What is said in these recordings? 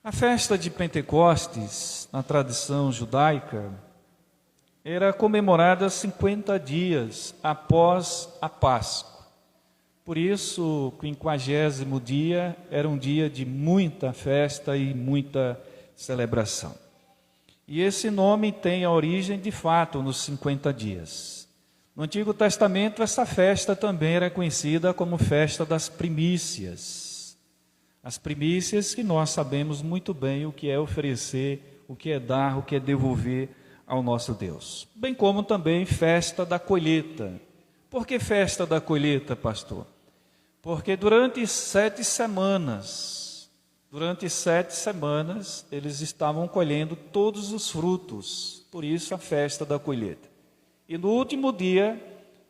A festa de Pentecostes, na tradição judaica, era comemorada 50 dias após a Páscoa. Por isso, o 50º dia era um dia de muita festa e muita celebração. E esse nome tem a origem, de fato, nos 50 dias. No Antigo Testamento, essa festa também era conhecida como festa das primícias. As primícias que nós sabemos muito bem o que é oferecer, o que é dar, o que é devolver ao nosso Deus. Bem como também festa da colheita. Por que festa da colheita, pastor? Porque durante 7 semanas, eles estavam colhendo todos os frutos. Por isso a festa da colheita. E no último dia,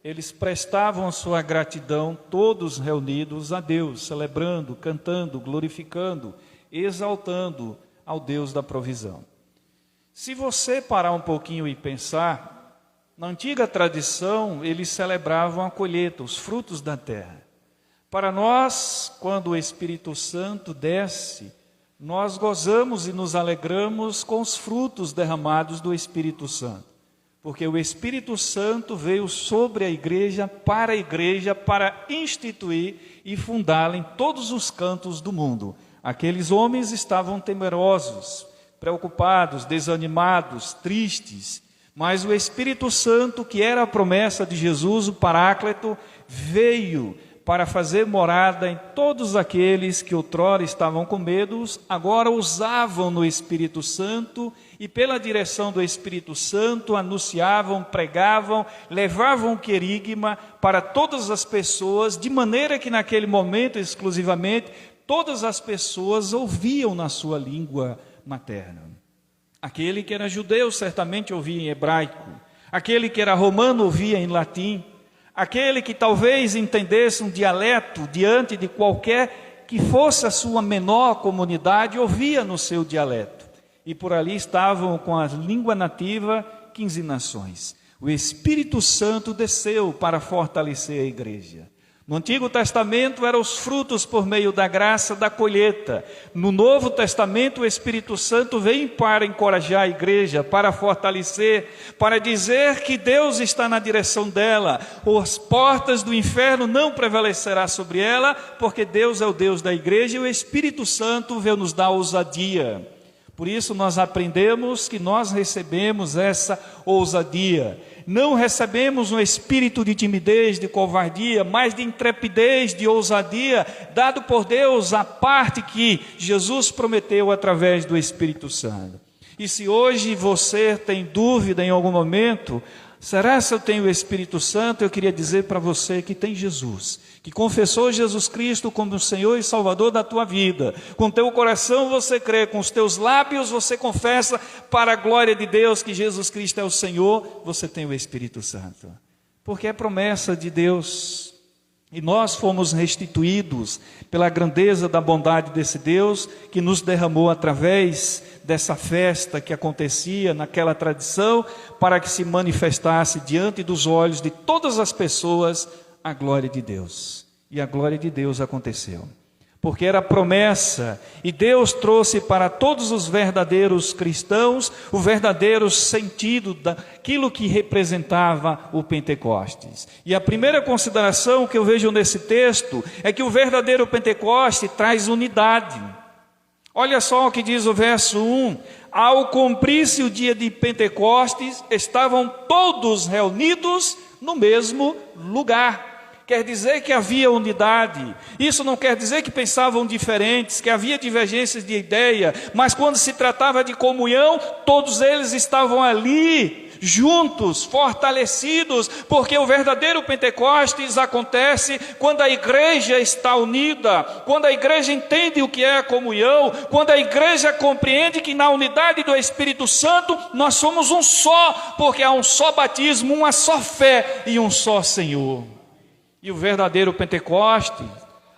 eles prestavam sua gratidão, todos reunidos a Deus, celebrando, cantando, glorificando, exaltando ao Deus da provisão. Se você parar um pouquinho e pensar, na antiga tradição, eles celebravam a colheita, os frutos da terra. Para nós, quando o Espírito Santo desce, nós gozamos e nos alegramos com os frutos derramados do Espírito Santo. Porque o Espírito Santo veio sobre a igreja, para instituir e fundá-la em todos os cantos do mundo. Aqueles homens estavam temerosos, preocupados, desanimados, tristes, mas o Espírito Santo, que era a promessa de Jesus, o Paráclito, veio para fazer morada em todos aqueles que outrora estavam com medos, agora usavam no Espírito Santo e pela direção do Espírito Santo anunciavam, pregavam, levavam o querigma para todas as pessoas, de maneira que naquele momento exclusivamente todas as pessoas ouviam na sua língua materna. Aquele que era judeu certamente ouvia em hebraico, aquele que era romano ouvia em latim, aquele que talvez entendesse um dialeto diante de qualquer que fosse a sua menor comunidade, ouvia no seu dialeto. E por ali estavam com a língua nativa 15 nações. O Espírito Santo desceu para fortalecer a igreja. No Antigo Testamento eram os frutos por meio da graça da colheita. No Novo Testamento o Espírito Santo vem para encorajar a igreja, para fortalecer, para dizer que Deus está na direção dela. As portas do inferno não prevalecerá sobre ela, porque Deus é o Deus da igreja e o Espírito Santo veio nos dar ousadia. Por isso nós aprendemos que nós recebemos essa ousadia. Não recebemos um espírito de timidez, de covardia, mas de intrepidez, de ousadia, dado por Deus a parte que Jesus prometeu através do Espírito Santo. E se hoje você tem dúvida em algum momento, será que eu tenho o Espírito Santo? Eu queria dizer para você que tem Jesus, que confessou Jesus Cristo como o Senhor e Salvador da tua vida. Com teu coração você crê, com os teus lábios você confessa para a glória de Deus que Jesus Cristo é o Senhor, você tem o Espírito Santo. Porque é promessa de Deus. E nós fomos restituídos pela grandeza da bondade desse Deus que nos derramou através dessa festa que acontecia naquela tradição, para que se manifestasse diante dos olhos de todas as pessoas a glória de Deus. E a glória de Deus aconteceu. Porque era promessa, e Deus trouxe para todos os verdadeiros cristãos o verdadeiro sentido daquilo que representava o Pentecostes. E a primeira consideração que eu vejo nesse texto é que o verdadeiro Pentecoste traz unidade. Olha só o que diz o verso 1: ao cumprir-se o dia de Pentecostes, estavam todos reunidos no mesmo lugar. Quer dizer que havia unidade. Isso não quer dizer que pensavam diferentes, que havia divergências de ideia, mas quando se tratava de comunhão, todos eles estavam ali, juntos, fortalecidos, porque o verdadeiro Pentecostes acontece quando a igreja está unida, quando a igreja entende o que é a comunhão, quando a igreja compreende que na unidade do Espírito Santo nós somos um só, porque há um só batismo, uma só fé e um só Senhor. E o verdadeiro Pentecoste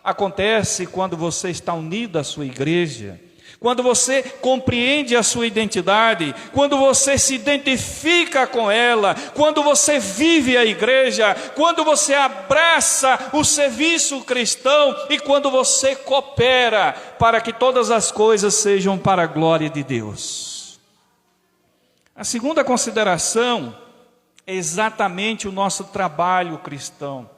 acontece quando você está unido à sua igreja, Quando você compreende a sua identidade, quando você se identifica com ela, quando você vive a igreja, quando você abraça o serviço cristão e quando você coopera para que todas as coisas sejam para a glória de Deus. A segunda consideração é exatamente o nosso trabalho cristão.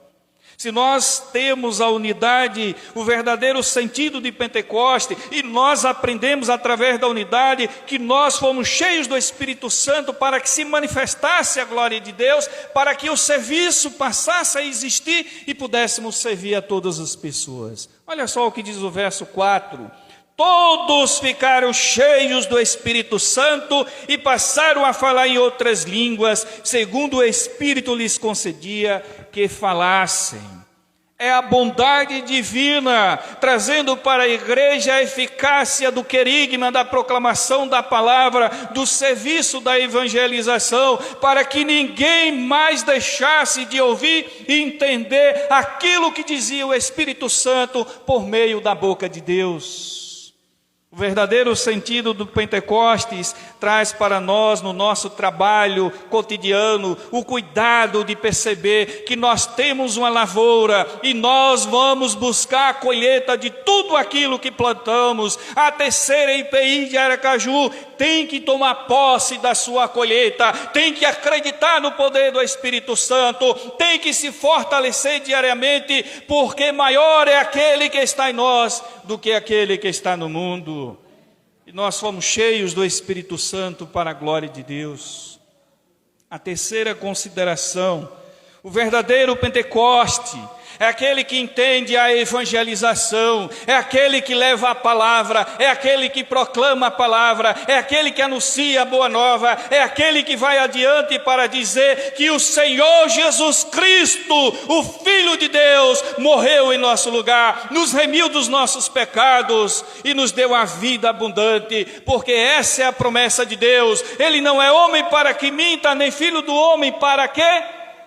Se nós temos a unidade, o verdadeiro sentido de Pentecoste, e nós aprendemos através da unidade que nós fomos cheios do Espírito Santo para que se manifestasse a glória de Deus, para que o serviço passasse a existir e pudéssemos servir a todas as pessoas. Olha só o que diz o verso 4. Todos ficaram cheios do Espírito Santo e passaram a falar em outras línguas, segundo o Espírito lhes concedia que falassem. É a bondade divina, trazendo para a igreja a eficácia do querigma, da proclamação da palavra, do serviço da evangelização, para que ninguém mais deixasse de ouvir e entender aquilo que dizia o Espírito Santo por meio da boca de Deus. O verdadeiro sentido do Pentecostes traz para nós, no nosso trabalho cotidiano, o cuidado de perceber que nós temos uma lavoura e nós vamos buscar a colheita de tudo aquilo que plantamos. A terceira IPI de Aracaju tem que tomar posse da sua colheita, tem que acreditar no poder do Espírito Santo, tem que se fortalecer diariamente, porque maior é aquele que está em nós do que aquele que está no mundo. E nós fomos cheios do Espírito Santo para a glória de Deus. A terceira consideração, o verdadeiro Pentecoste é aquele que entende a evangelização, é aquele que leva a palavra, é aquele que proclama a palavra, é aquele que anuncia a boa nova, é aquele que vai adiante para dizer que o Senhor Jesus Cristo, o Filho de Deus, morreu em nosso lugar, nos remiu dos nossos pecados e nos deu a vida abundante, porque essa é a promessa de Deus. Ele não é homem para que minta, nem filho do homem para que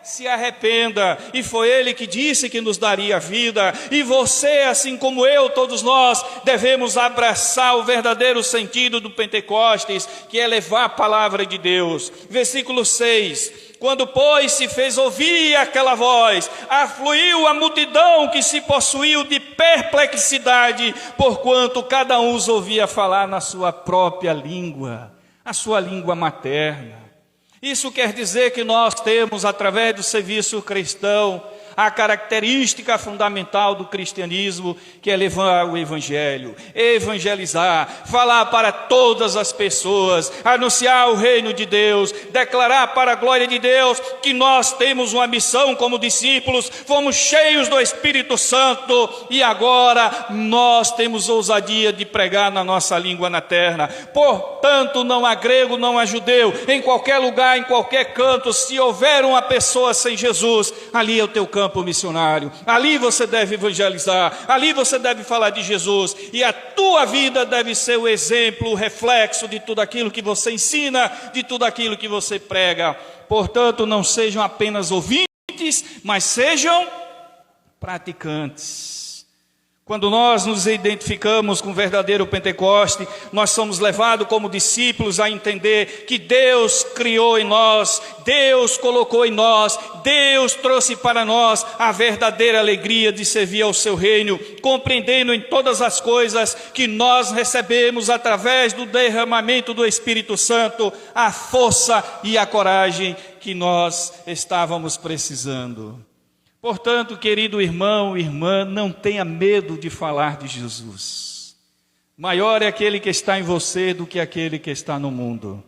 se arrependa, e foi Ele que disse que nos daria vida, e você, assim como eu, todos nós, devemos abraçar o verdadeiro sentido do Pentecostes, que é levar a palavra de Deus. Versículo 6, quando pois se fez ouvir aquela voz, afluiu a multidão que se possuiu de perplexidade, porquanto cada um os ouvia falar na sua própria língua, a sua língua materna. Isso quer dizer que nós temos, através do serviço cristão, a característica fundamental do cristianismo, que é levar o evangelho, evangelizar, falar para todas as pessoas, anunciar o reino de Deus, declarar para a glória de Deus que nós temos uma missão como discípulos, fomos cheios do Espírito Santo e agora nós temos ousadia de pregar na nossa língua materna. Portanto, não há grego, não há judeu, em qualquer lugar, em qualquer canto, se houver uma pessoa sem Jesus, ali é o teu campo missionário, ali você deve evangelizar, ali você deve falar de Jesus, e a tua vida deve ser o exemplo, o reflexo de tudo aquilo que você ensina, de tudo aquilo que você prega. Portanto, não sejam apenas ouvintes, mas sejam praticantes. Quando nós nos identificamos com o verdadeiro Pentecoste, nós somos levados como discípulos a entender que Deus criou em nós, Deus colocou em nós, Deus trouxe para nós a verdadeira alegria de servir ao seu reino, compreendendo em todas as coisas que nós recebemos através do derramamento do Espírito Santo, a força e a coragem que nós estávamos precisando. Portanto, querido irmão, irmã, não tenha medo de falar de Jesus. Maior é aquele que está em você do que aquele que está no mundo.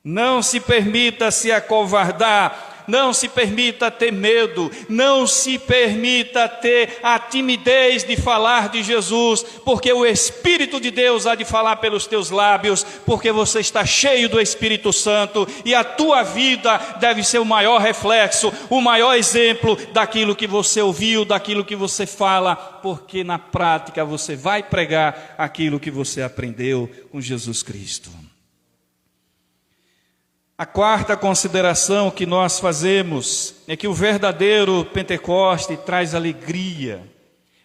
Não se permita se acovardar, não se permita ter medo, não se permita ter a timidez de falar de Jesus, porque o Espírito de Deus há de falar pelos teus lábios, porque você está cheio do Espírito Santo e a tua vida deve ser o maior reflexo, o maior exemplo daquilo que você ouviu, daquilo que você fala, porque na prática você vai pregar aquilo que você aprendeu com Jesus Cristo. A quarta consideração que nós fazemos é que o verdadeiro Pentecoste traz alegria.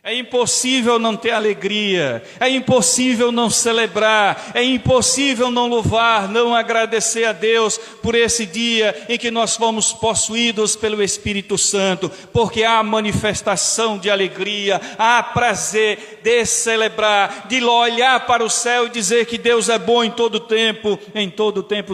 É impossível não ter alegria, é impossível não celebrar, é impossível não louvar, não agradecer a Deus por esse dia em que nós fomos possuídos pelo Espírito Santo, porque há manifestação de alegria, há prazer de celebrar, de olhar para o céu e dizer que Deus é bom em todo tempo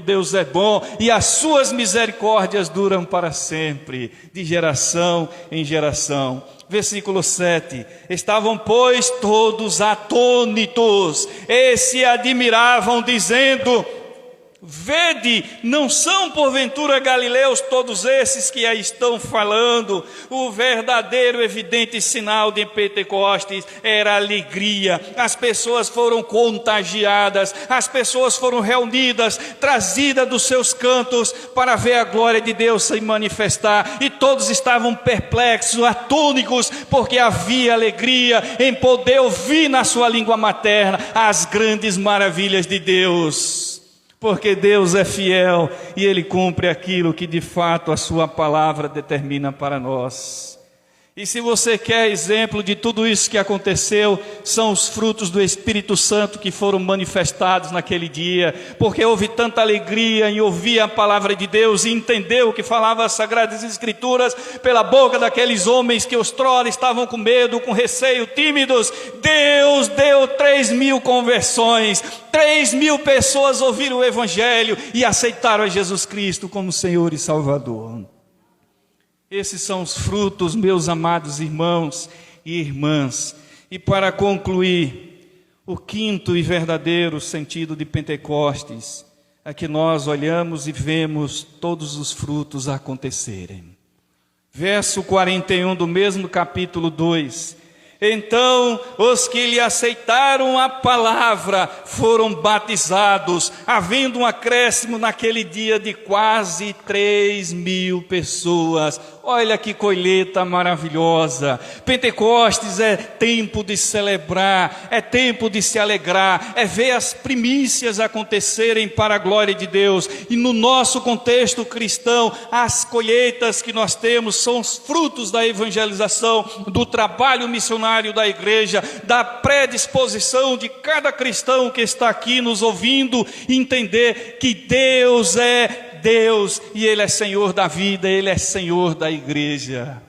Deus é bom, e as suas misericórdias duram para sempre, de geração em geração. Versículo 7, estavam, pois, todos atônitos, e se admiravam, dizendo: vede, não são porventura galileus todos esses que aí estão falando? O verdadeiro evidente sinal de Pentecostes era a alegria. As pessoas foram contagiadas, as pessoas foram reunidas, trazidas dos seus cantos para ver a glória de Deus se manifestar, e todos estavam perplexos, atônicos, porque havia alegria em poder ouvir na sua língua materna as grandes maravilhas de Deus. Porque Deus é fiel e Ele cumpre aquilo que de fato a sua palavra determina para nós. E se você quer exemplo de tudo isso que aconteceu, são os frutos do Espírito Santo que foram manifestados naquele dia, porque houve tanta alegria em ouvir a palavra de Deus e entender o que falava as Sagradas Escrituras pela boca daqueles homens que outrora estavam com medo, com receio, tímidos. Deus deu 3.000 conversões, 3.000 pessoas ouviram o Evangelho e aceitaram a Jesus Cristo como Senhor e Salvador. Esses são os frutos, meus amados irmãos e irmãs. E para concluir, o quinto e verdadeiro sentido de Pentecostes é que nós olhamos e vemos todos os frutos acontecerem. Verso 41 do mesmo capítulo 2. Então os que lhe aceitaram a palavra foram batizados, havendo um acréscimo naquele dia de quase 3.000 pessoas. Olha que colheita maravilhosa. Pentecostes é tempo de celebrar, é tempo de se alegrar, é ver as primícias acontecerem para a glória de Deus. E no nosso contexto cristão, as colheitas que nós temos são os frutos da evangelização, do trabalho missionário da igreja, da predisposição de cada cristão que está aqui nos ouvindo, entender que Deus é Deus, e Ele é Senhor da vida, Ele é Senhor da igreja.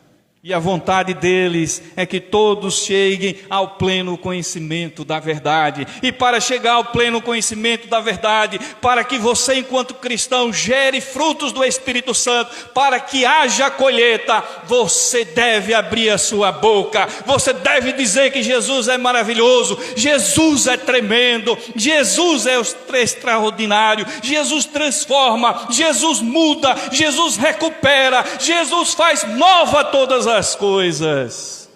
E a vontade deles é que todos cheguem ao pleno conhecimento da verdade. E para chegar ao pleno conhecimento da verdade, para que você enquanto cristão gere frutos do Espírito Santo, para que haja colheita, você deve abrir a sua boca, você deve dizer que Jesus é maravilhoso, Jesus é tremendo, Jesus é extraordinário, Jesus transforma, Jesus muda, Jesus recupera, Jesus faz nova todas as coisas.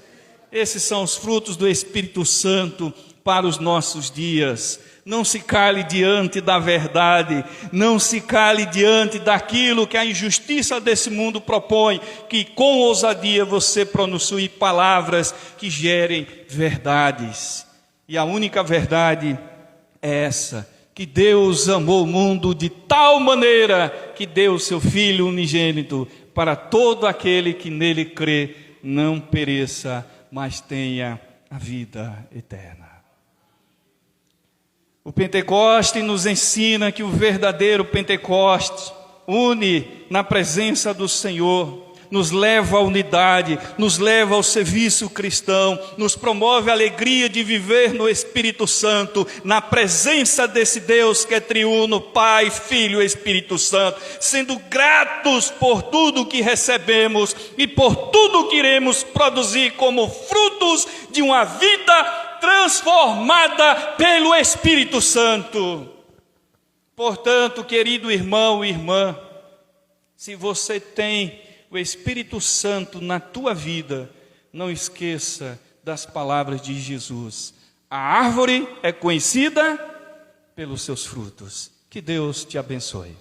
Esses são os frutos do Espírito Santo para os nossos dias. Não se cale diante da verdade, não se cale diante daquilo que a injustiça desse mundo propõe, que com ousadia você pronuncie palavras que gerem verdades. E a única verdade é essa: que Deus amou o mundo de tal maneira que deu o seu Filho unigênito, para todo aquele que nele crê não pereça, mas tenha a vida eterna. O Pentecoste nos ensina que o verdadeiro Pentecoste une na presença do Senhor, nos leva à unidade, nos leva ao serviço cristão, nos promove a alegria de viver no Espírito Santo, na presença desse Deus que é triuno, Pai, Filho e Espírito Santo, sendo gratos por tudo que recebemos e por tudo que iremos produzir como frutos de uma vida transformada pelo Espírito Santo. Portanto, querido irmão e irmã, se você tem o Espírito Santo na tua vida, não esqueça das palavras de Jesus: a árvore é conhecida pelos seus frutos. Que Deus te abençoe.